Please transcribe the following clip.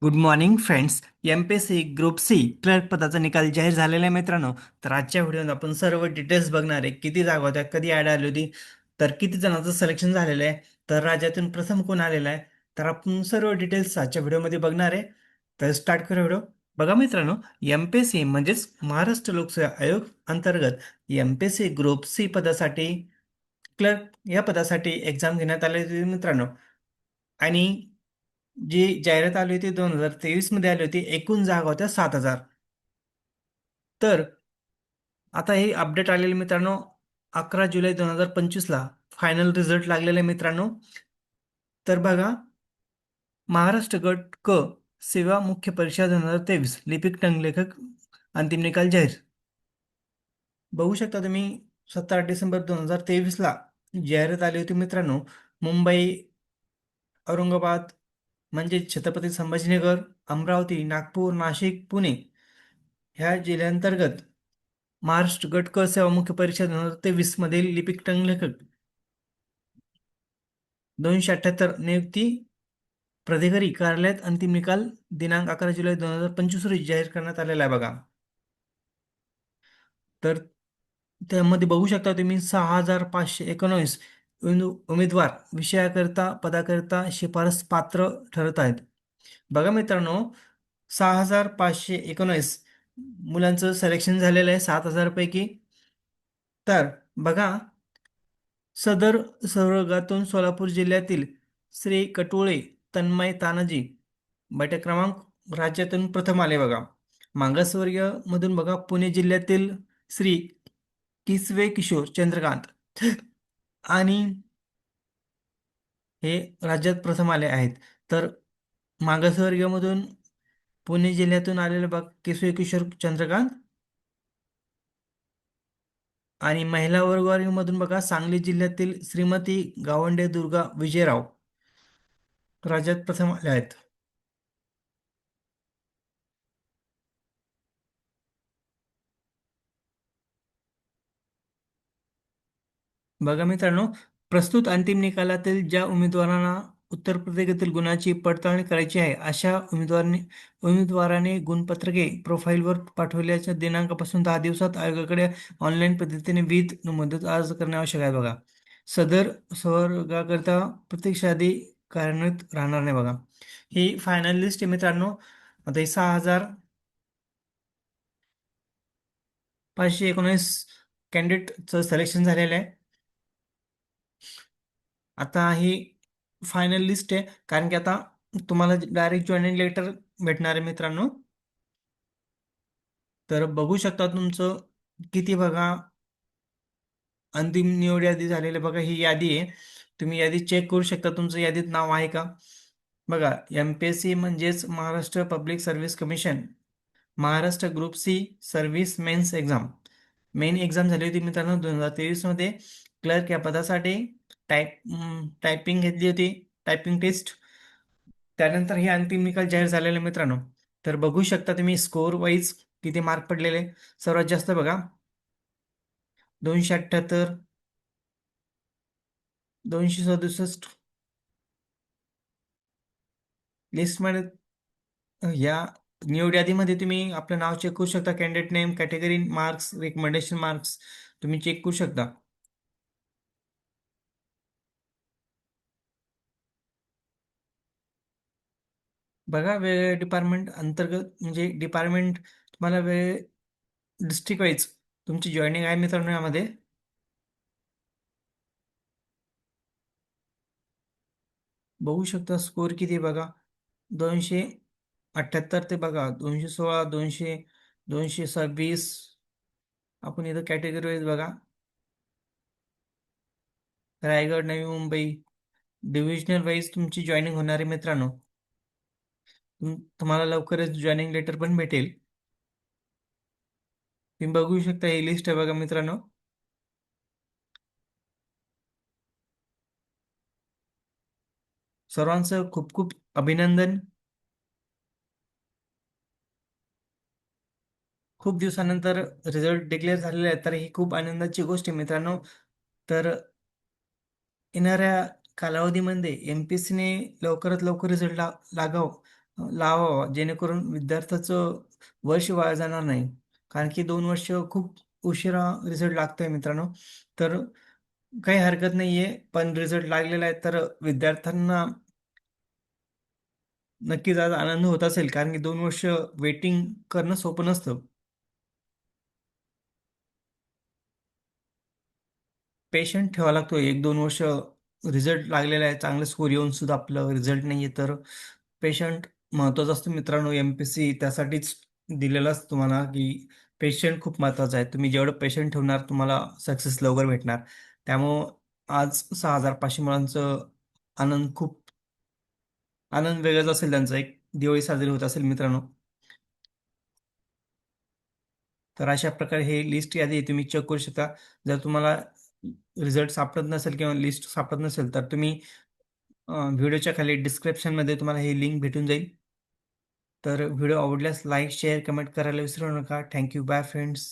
Good morning friends. MPSC group C clerk पदाचा निकाल जाहीर झालेला आहे मित्रांनो. तर आजच्या व्हिडिओत आपण सर्व डिटेल्स बघणार आहे. किती जागा होत्या, कधी ॲड आली होती, तर किती जणांचं सिलेक्शन झालेलं आहे, तर राज्यातून प्रथम कोण आलेला आहे, तर आपण सर्व डिटेल्स आजच्या व्हिडिओमध्ये बघणार आहे. तर स्टार्ट करू व्हिडिओ. बघा मित्रांनो, एमपीएससी म्हणजेच महाराष्ट्र लोकसेवा आयोग अंतर्गत एमपीएससी ग्रुप सी पदासाठी क्लर्क या पदासाठी एक्झाम घेण्यात आले होते मित्रांनो. आणि जी जाहिरात आली होती 2023 मध्ये आली होती. एकूण जागा होत्या 7,000. तर आता हे अपडेट आलेले मित्रांनो 11 जुलै 2025 ला फायनल रिझल्ट लागलेले मित्रांनो. तर बघा, महाराष्ट्र गट क सेवा मुख्य परीक्षा 2023 लिपिक टंकलेखक अंतिम निकाल जाहीर. बघू शकता तुम्ही, 17 डिसेंबर 2023 ला जाहिरात आली होती मित्रांनो. मुंबई, औरंगाबाद म्हणजे छत्रपती संभाजीनगर, अमरावती, नागपूर, नाशिक, पुणे ह्या जिल्ह्यांतर्गत महाराष्ट्र गट क सेवा मुख्य परीक्षा 2023 मधील लिपिक टंकलेखक 278 नियुक्ती प्राधिकारी कार्यालयात अंतिम निकाल दिनांक 11 जुलै 2025 रोजी जाहीर करण्यात आलेला आहे बघा. तर त्यामध्ये बघू शकता तुम्ही 6,519 उमेदवार विषयाकरता पदाकरता शिफारस पात्र ठरत आहेत. बघा मित्रांनो, 6,519 मुलांचं सिलेक्शन झालेलं आहे 7,000 पैकी. तर बघा, सदर संवर्गातून सोलापूर जिल्ह्यातील श्री कटोळे तन्मय तानाजी बैठक क्रमांक राज्यातून प्रथम आले बघा. मागासवर्गीय मधून बघा, पुणे जिल्ह्यातील श्री किसवे किशोर चंद्रकांत आणि हे राज्यात प्रथम आले आहेत. तर मागासवर्गीयमधून पुणे जिल्ह्यातून आलेले बघ किसवे किशोर चंद्रकांत. आणि महिला वर्गवारीमधून बघा, सांगली जिल्ह्यातील श्रीमती गावंडे दुर्गा विजयराव राज्यात प्रथम आले आहेत. बघा मित्रांनो, प्रस्तुत अंतिम निकालातील ज्या उमेदवारांना उत्तर प्रदेशातील गुणांची पडताळणी करायची आहे अशा उमेदवाराने गुणपत्रके प्रोफाईलवर पाठवल्याच्या दिनांकापासून 10 दिवसात आयोगाकडे ऑनलाईन पद्धतीने विहित मुदत अर्ज करणे आवश्यक आहे बघा. सदर संवर्गाकरता प्रत्यक्ष यादी कार्यान्वित राहणार नाही बघा. ही फायनल लिस्ट आहे मित्रांनो. आता ही 6,519 कॅन्डिडेटचं सिलेक्शन झालेलं आहे. आता ही फायनल लिस्ट आहे, कारण की आता तुम्हाला डायरेक्ट जॉईनिंग लेटर भेटणार आहे मित्रांनो. तर बघू शकता तुमचं किती बघा, अंतिम निवड यादी झालेली बघा. ही यादी आहे, तुम्ही यादी चेक करू शकता तुमचं यादीत नाव आहे का. बघा, एमपीएससी म्हणजेच Maharashtra public service commission Maharashtra group C service mains exam. Main exam झाली होती मित्रांनो 2023 मध्ये. क्लर्क या पदासाठी टायपिंग घेतली होती, टायपिंग टेस्ट. त्यानंतर हे अंतिम निकाल जाहीर झालेले मित्रांनो. तर बघू शकता तुम्ही स्कोअर वाईज किती मार्क पडलेले. सर्वात जास्त बघा 278, 267 लिस्टमध्ये. या निवड यादीमध्ये तुम्ही आपलं नाव चेक करू शकता. Candidate name, category, marks, recommendation marks तुम्ही चेक करू शकता. बघा, वेगवेगळे डिपार्टमेंट अंतर्गत म्हणजे डिपार्टमेंट तुम्हाला वेगळे डिस्ट्रिक्ट वाईज तुमची जॉईनिंग आहे मित्रांनो यामध्ये. बघू शकता स्कोअर किती आहे बघा. 278 ते बघा 216, 226. आपण इथं कॅटेगरी वाईज बघा, रायगड, नवी मुंबई डिव्हिजनल वाईज तुमची जॉईनिंग होणार आहे मित्रांनो. तुम्हाला लवकरच जॉईनिंग लेटर पण भेटेल. तुम्ही बघू शकता ही लिस्ट आहे बघा मित्रांनो. सर्वांचं खूप खूप अभिनंदन. खूप दिवसानंतर रिझल्ट डिक्लेअर झालेले आहे, तर ही खूप आनंदाची गोष्ट आहे मित्रांनो. तर येणाऱ्या कालावधीमध्ये एमपीएससीने लवकरात लवकर रिझल्ट लागाव लावावा जेणेकरून विद्यार्थ्याचं वर्ष वाया जाणार नाही. कारण की 2 वर्ष खूप उशिरा रिझल्ट लागतोय मित्रांनो. तर काही हरकत नाहीये, पण रिझल्ट लागलेला आहे तर विद्यार्थ्यांना नक्कीच आज आनंद होत असेल, कारण की 2 वर्ष वेटिंग करणं सोपं नसतं. पेशंट ठेवावा लागतो. 1-2 वर्ष रिझल्ट लागलेला आहे, चांगले स्कोर येऊन सुद्धा आपलं रिझल्ट नाहीये, तर पेशंट महत्त्वाचा असतो मित्रांनो. एम-पी-एस-सी त्यासाठीच दिलेलं असतं तुम्हाला, की पेशंट खूप महत्त्वाचा आहे. तुम्ही जेवढं पेशंट ठेवणार, तुम्हाला सक्सेस लवकर भेटणार. त्यामुळं आज 6,500 मुलांचं खूप आनंद वेगळाच असेल त्यांचा. एक दिवाळी साजरी होत असेल मित्रांनो. तर अशा प्रकारे हे लिस्ट यादी तुम्ही चेक करू शकता. जर तुम्हाला रिझल्ट सापडत नसेल किंवा लिस्ट सापडत नसेल, तर तुम्ही व्हिडिओच्या खाली डिस्क्रिप्शनमध्ये तुम्हाला ही लिंक भेटून जाईल. तर व्हिडिओ आवडल्यास लाईक, शेअर, कमेंट करायला विसरू नका. Thank you. Bye friends.